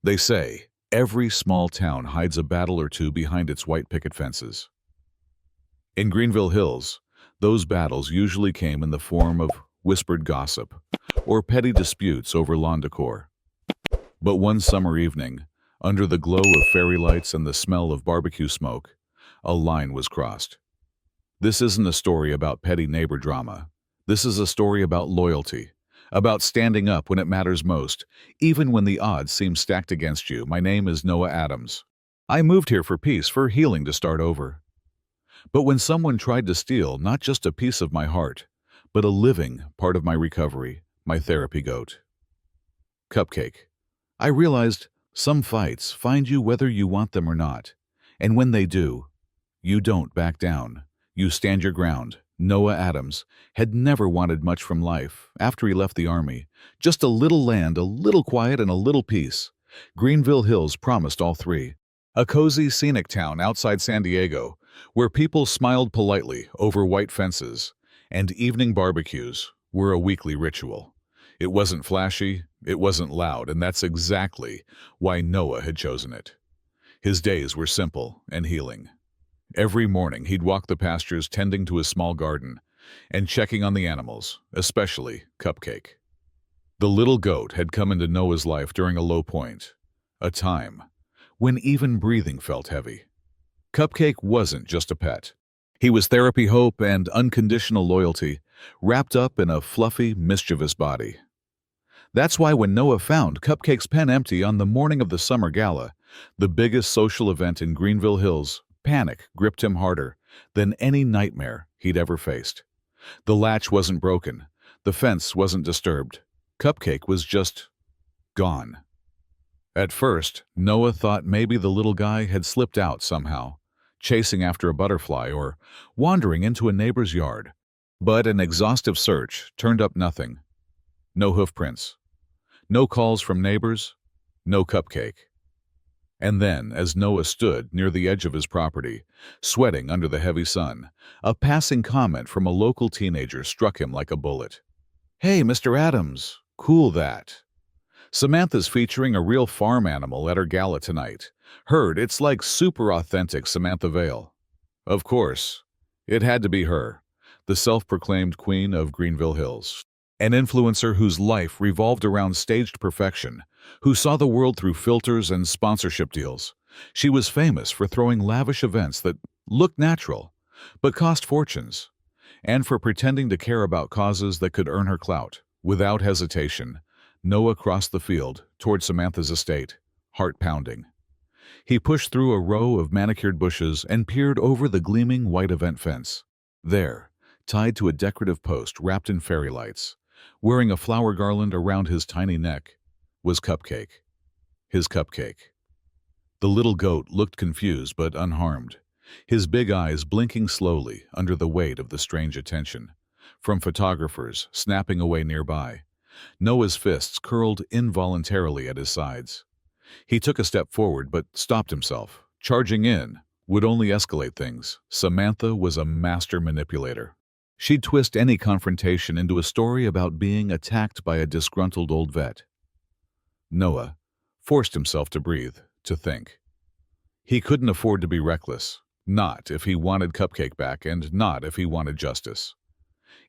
They say every small town hides a battle or two behind its white picket fences. In Greenville Hills, those battles usually came in the form of whispered gossip or petty disputes over lawn decor. But one summer evening, under the glow of fairy lights and the smell of barbecue smoke, a line was crossed. This isn't a story about petty neighbor drama. This is a story about loyalty, about standing up when it matters most, even when the odds seem stacked against you. My name is Noah Adams. I moved here for peace, for healing, to start over. But when someone tried to steal not just a piece of my heart, but a living part of my recovery, my therapy goat. Cupcake. I realized some fights find you whether you want them or not. And when they do, you don't back down. You stand your ground. Noah Adams had never wanted much from life after he left the Army. Just a little land, a little quiet, and a little peace. Greenville Hills promised all three. A cozy, scenic town outside San Diego, where people smiled politely over white fences, and evening barbecues were a weekly ritual. It wasn't flashy, it wasn't loud, and that's exactly why Noah had chosen it. His days were simple and healing. Every morning he'd walk the pastures tending to his small garden and checking on the animals, especially Cupcake. The little goat had come into Noah's life during a low point, a time when even breathing felt heavy. Cupcake wasn't just a pet. He was therapy, hope, and unconditional loyalty, wrapped up in a fluffy, mischievous body. That's why when Noah found Cupcake's pen empty on the morning of the summer gala, the biggest social event in Greenville Hills, panic gripped him harder than any nightmare he'd ever faced. The latch wasn't broken. The fence wasn't disturbed. Cupcake was just gone. At first, Noah thought maybe the little guy had slipped out somehow, chasing after a butterfly or wandering into a neighbor's yard. But an exhaustive search turned up nothing. No hoofprints. No calls from neighbors. No Cupcake. And then, as Noah stood near the edge of his property, sweating under the heavy sun, a passing comment from a local teenager struck him like a bullet. "Hey, Mr. Adams, cool that. Samantha's featuring a real farm animal at her gala tonight. Heard it's like super authentic Samantha Vale." Of course, it had to be her, the self-proclaimed queen of Greenville Hills. An influencer whose life revolved around staged perfection, who saw the world through filters and sponsorship deals. She was famous for throwing lavish events that looked natural, but cost fortunes, and for pretending to care about causes that could earn her clout. Without hesitation, Noah crossed the field toward Samantha's estate, heart pounding. He pushed through a row of manicured bushes and peered over the gleaming white event fence. There, tied to a decorative post wrapped in fairy lights, wearing a flower garland around his tiny neck, was Cupcake. His Cupcake. The little goat looked confused but unharmed, his big eyes blinking slowly under the weight of the strange attention from photographers snapping away nearby. Noah's fists curled involuntarily at his sides. He took a step forward but stopped himself. Charging in would only escalate things. Samantha was a master manipulator. She'd twist any confrontation into a story about being attacked by a disgruntled old vet. Noah forced himself to breathe, to think. He couldn't afford to be reckless, not if he wanted Cupcake back and not if he wanted justice.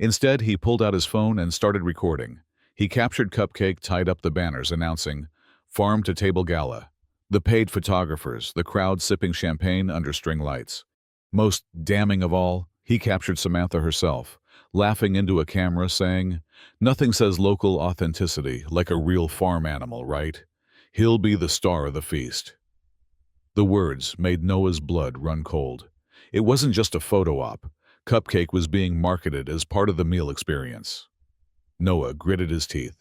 Instead, he pulled out his phone and started recording. He captured Cupcake, tied up the banners announcing Farm to Table Gala, the paid photographers, the crowd sipping champagne under string lights. Most damning of all, he captured Samantha herself, laughing into a camera saying, "Nothing says local authenticity like a real farm animal, right? He'll be the star of the feast." The words made Noah's blood run cold. It wasn't just a photo op. Cupcake was being marketed as part of the meal experience. Noah gritted his teeth.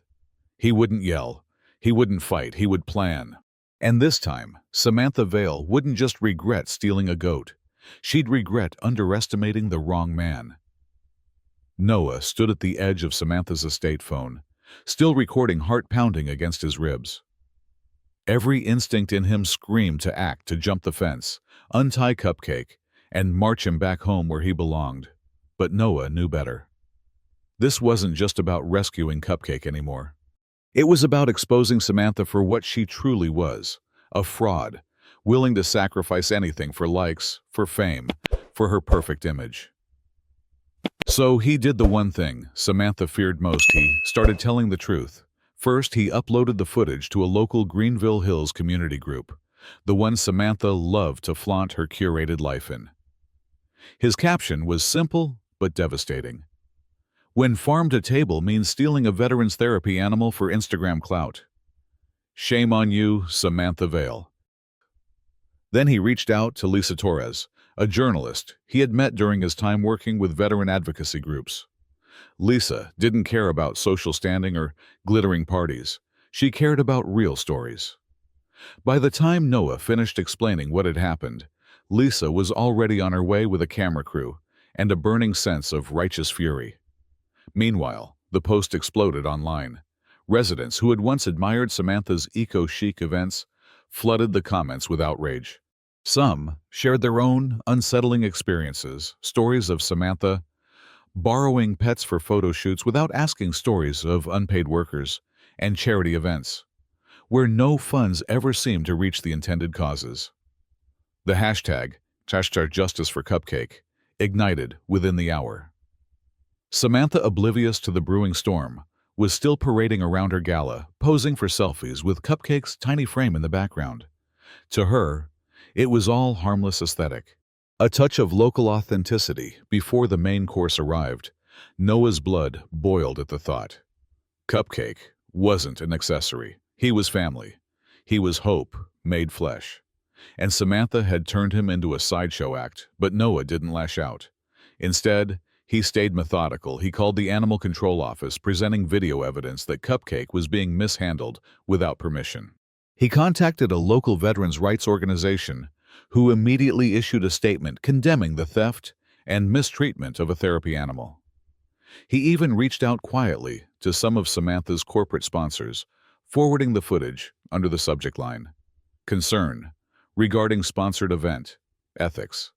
He wouldn't yell. He wouldn't fight. He would plan. And this time, Samantha Vale wouldn't just regret stealing a goat. She'd regret underestimating the wrong man. Noah stood at the edge of Samantha's estate phone, still recording heart pounding against his ribs. Every instinct in him screamed to act, to jump the fence, untie Cupcake, and march him back home where he belonged. But Noah knew better. This wasn't just about rescuing Cupcake anymore. It was about exposing Samantha for what she truly was, a fraud, willing to sacrifice anything for likes, for fame, for her perfect image. So he did the one thing Samantha feared most. He started telling the truth. First, he uploaded the footage to a local Greenville Hills community group, the one Samantha loved to flaunt her curated life in. His caption was simple but devastating. When farm to table means stealing a veteran's therapy animal for Instagram clout. Shame on you, Samantha Vale. Then he reached out to Lisa Torres, a journalist he had met during his time working with veteran advocacy groups. Lisa didn't care about social standing or glittering parties. She cared about real stories. By the time Noah finished explaining what had happened, Lisa was already on her way with a camera crew and a burning sense of righteous fury. Meanwhile, the post exploded online. Residents who had once admired Samantha's eco-chic events flooded the comments with outrage. Some shared their own unsettling experiences, stories of Samantha borrowing pets for photo shoots without asking, stories of unpaid workers, and charity events, where no funds ever seemed to reach the intended causes. The hashtag Justice for Cupcake ignited within the hour. Samantha, oblivious to the brewing storm, was still parading around her gala, posing for selfies with Cupcake's tiny frame in the background. To her, it was all harmless aesthetic. A touch of local authenticity before the main course arrived. Noah's blood boiled at the thought. Cupcake wasn't an accessory. He was family. He was hope made flesh. And Samantha had turned him into a sideshow act, but Noah didn't lash out. Instead, he stayed methodical. He called the Animal Control Office, presenting video evidence that Cupcake was being mishandled without permission. He contacted a local veterans' rights organization, who immediately issued a statement condemning the theft and mistreatment of a therapy animal. He even reached out quietly to some of Samantha's corporate sponsors, forwarding the footage under the subject line, "Concern regarding sponsored event, ethics."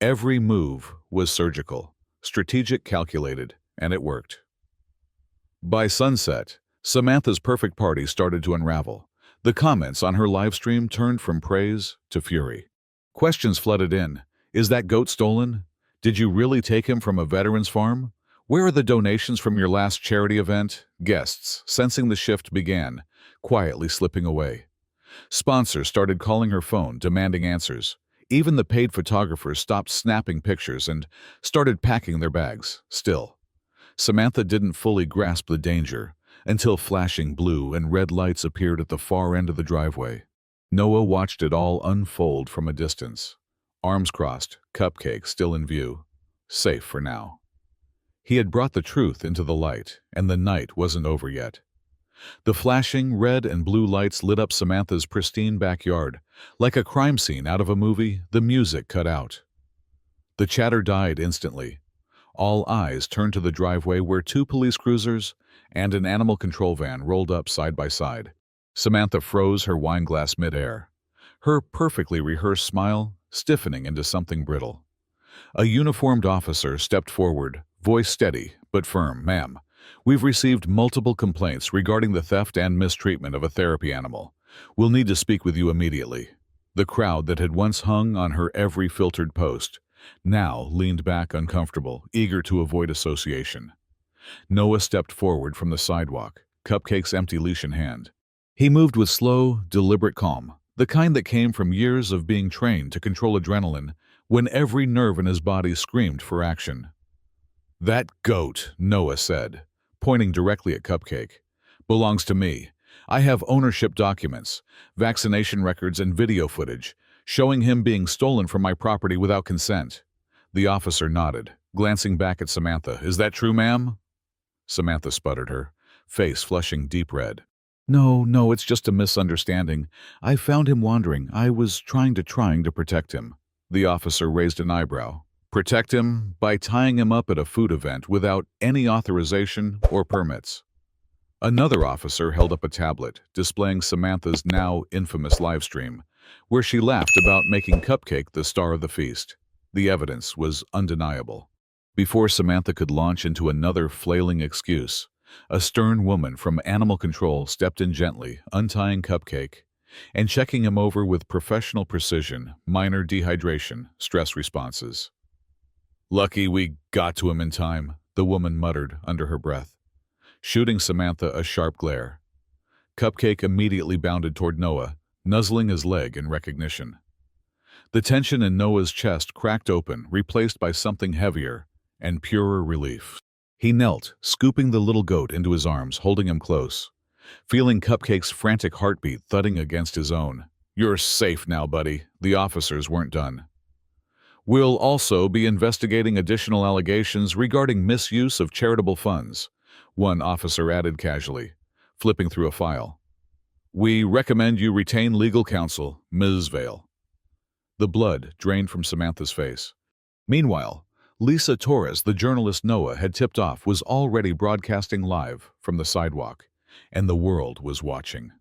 Every move was surgical, strategic, calculated, and it worked. By sunset, Samantha's perfect party started to unravel. The comments on her live stream turned from praise to fury. Questions flooded in. Is that goat stolen? Did you really take him from a veteran's farm? Where are the donations from your last charity event? Guests, sensing the shift, began quietly slipping away. Sponsors started calling her phone, demanding answers. Even the paid photographers stopped snapping pictures and started packing their bags. Still, Samantha didn't fully grasp the danger until flashing blue and red lights appeared at the far end of the driveway. Noah watched it all unfold from a distance. Arms crossed, Cupcake still in view. Safe for now. He had brought the truth into the light, and the night wasn't over yet. The flashing red and blue lights lit up Samantha's pristine backyard. Like a crime scene out of a movie, the music cut out. The chatter died instantly. All eyes turned to the driveway where 2 police cruisers and an animal control van rolled up side by side. Samantha froze her wine glass midair, her perfectly rehearsed smile stiffening into something brittle. A uniformed officer stepped forward, voice steady but firm. "Ma'am, we've received multiple complaints regarding the theft and mistreatment of a therapy animal. We'll need to speak with you immediately." The crowd that had once hung on her every filtered post now leaned back uncomfortable, eager to avoid association. Noah stepped forward from the sidewalk, Cupcake's empty leash in hand. He moved with slow, deliberate calm, the kind that came from years of being trained to control adrenaline when every nerve in his body screamed for action. "That goat," Noah said, pointing directly at Cupcake, "belongs to me. I have ownership documents, vaccination records, and video footage showing him being stolen from my property without consent." The officer nodded, glancing back at Samantha. "Is that true, ma'am?" Samantha sputtered, her face flushing deep red. No, it's just a misunderstanding. I found him wandering. I was trying to protect him." The officer raised an eyebrow. "Protect him by tying him up at a food event without any authorization or permits." Another officer held up a tablet, displaying Samantha's now infamous live stream, where she laughed about making Cupcake the star of the feast. The evidence was undeniable. Before Samantha could launch into another flailing excuse, A stern woman from animal control stepped in gently, untying Cupcake and checking him over with professional precision, minor dehydration, stress responses. "Lucky we got to him in time," the woman muttered under her breath, shooting Samantha a sharp glare. Cupcake immediately bounded toward Noah, nuzzling his leg in recognition. The tension in Noah's chest cracked open, replaced by something heavier and purer relief. He knelt, scooping the little goat into his arms, holding him close, feeling Cupcake's frantic heartbeat thudding against his own. "You're safe now, buddy." The officers weren't done. "We'll also be investigating additional allegations regarding misuse of charitable funds," one officer added casually, flipping through a file. "We recommend you retain legal counsel, Ms. Vale." The blood drained from Samantha's face. Meanwhile, Lisa Torres, the journalist Noah had tipped off, was already broadcasting live from the sidewalk, and the world was watching.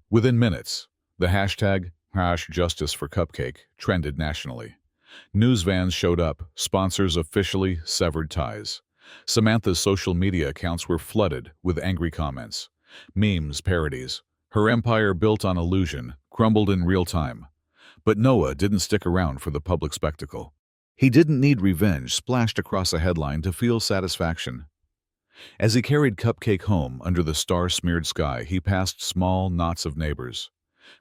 Within minutes, the hashtag #JusticeForCupcake trended nationally. News vans showed up, sponsors officially severed ties. Samantha's social media accounts were flooded with angry comments, memes, parodies. Her empire built on illusion crumbled in real time. But Noah didn't stick around for the public spectacle. He didn't need revenge splashed across a headline to feel satisfaction. As he carried Cupcake home under the star-smeared sky, he passed small knots of neighbors,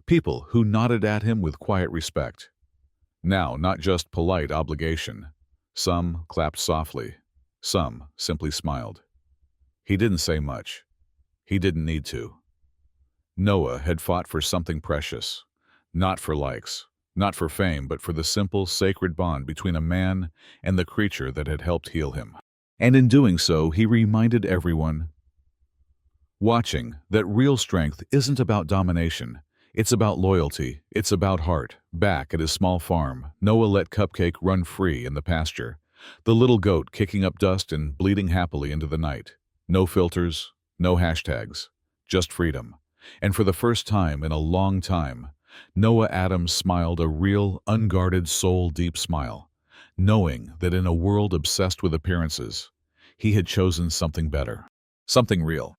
people who nodded at him with quiet respect. Now, not just polite obligation. Some clapped softly, some simply smiled. He didn't say much. He didn't need to. Noah had fought for something precious, not for likes, not for fame, but for the simple, sacred bond between a man and the creature that had helped heal him. And in doing so, he reminded everyone watching that real strength isn't about domination. It's about loyalty. It's about heart. Back at his small farm, Noah let Cupcake run free in the pasture, the little goat kicking up dust and bleeding happily into the night. No filters, no hashtags, just freedom. And for the first time in a long time, Noah Adams smiled a real, unguarded, soul-deep smile, knowing that in a world obsessed with appearances, he had chosen something better, something real.